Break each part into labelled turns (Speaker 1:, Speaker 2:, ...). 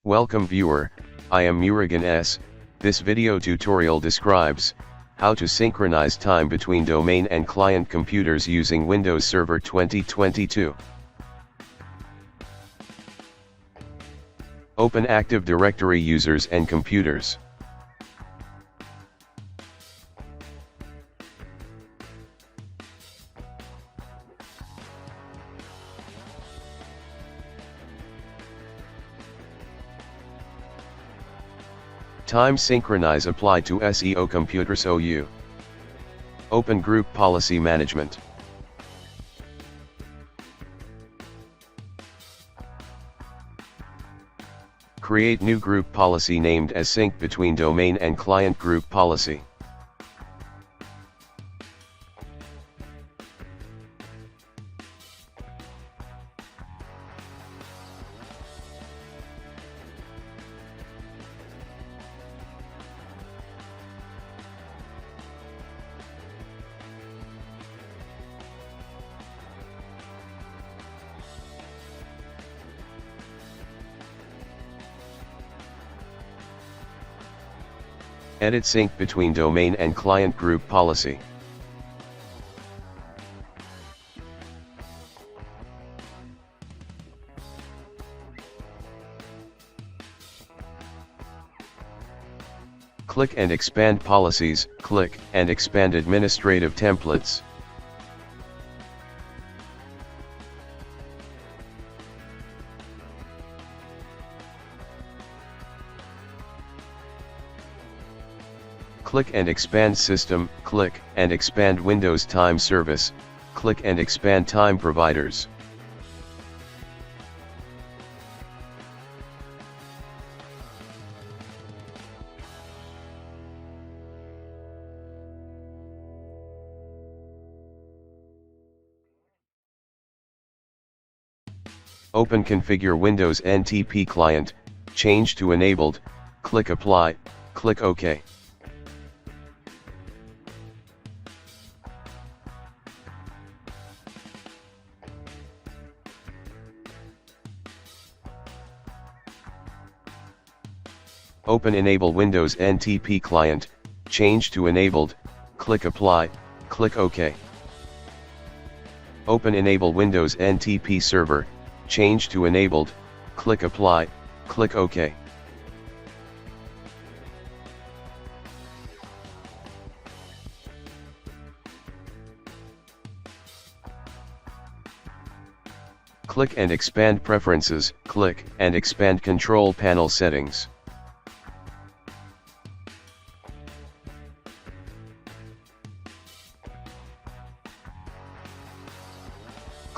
Speaker 1: Welcome viewer, I am Murugan S. This video tutorial describes how to synchronize time between domain and client computers using Windows Server 2022. Open Active Directory users and computers. Time Synchronize applied to SEO computers OU. Open Group Policy Management. Create new group policy named as Sync between domain and client group policy. Edit sync between domain and client group policy. Click and expand policies, click and expand administrative templates. Click and expand system, click and expand Windows Time Service, click and expand time providers. Open Configure Windows NTP Client, change to enabled, click Apply, click OK. Open Enable Windows NTP Client, change to enabled, click Apply, click OK. Open Enable Windows NTP Server, change to enabled, click Apply, click OK. Click and expand Preferences, click and expand Control Panel Settings.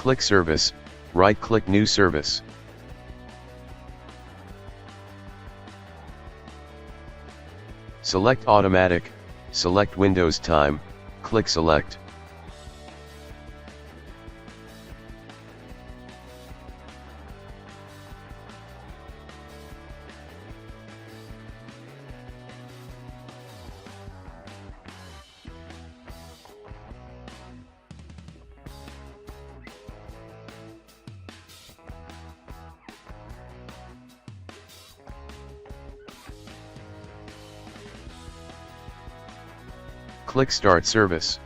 Speaker 1: Click Service, right-click New Service. Select Automatic, select Windows Time, click Select. Click Start Service.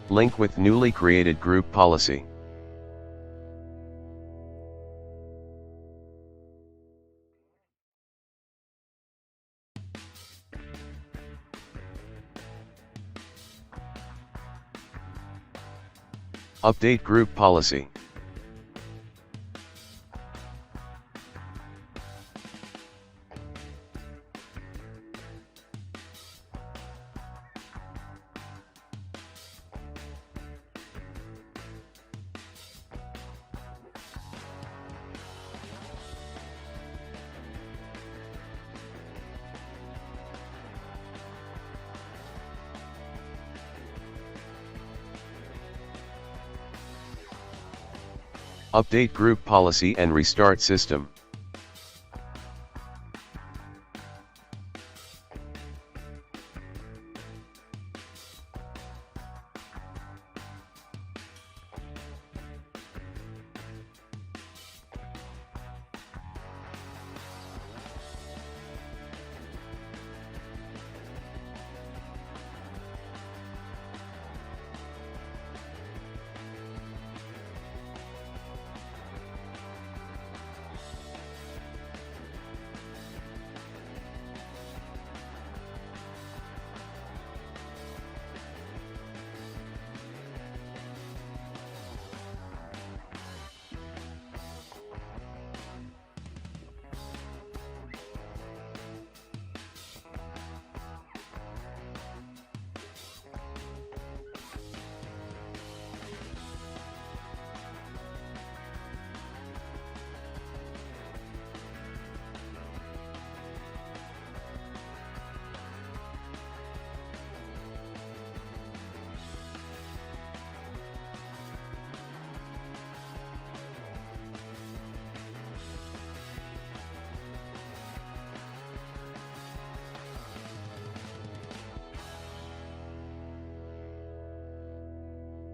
Speaker 1: Link with newly created group policy. Update group policy. Update group policy and restart system.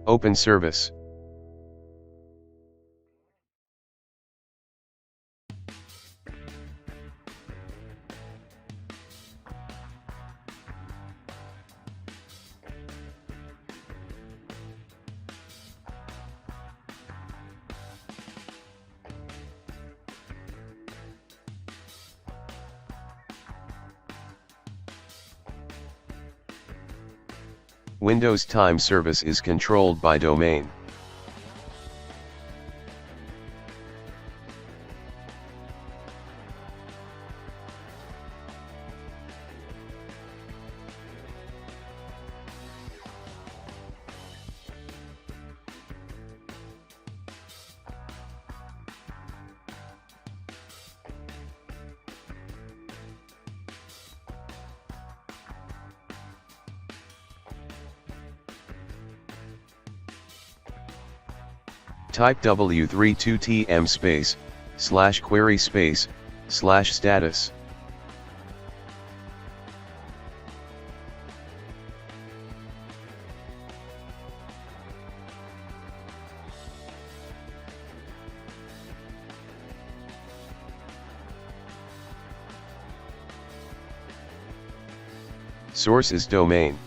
Speaker 1: Open service. Windows Time Service is controlled by domain. Type w32tm /query /status. Source is domain.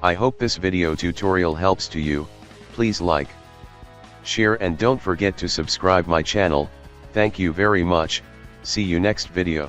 Speaker 1: I hope this video tutorial helps to you. Please like, share and don't forget to subscribe my channel. Thank you very much. See you next video.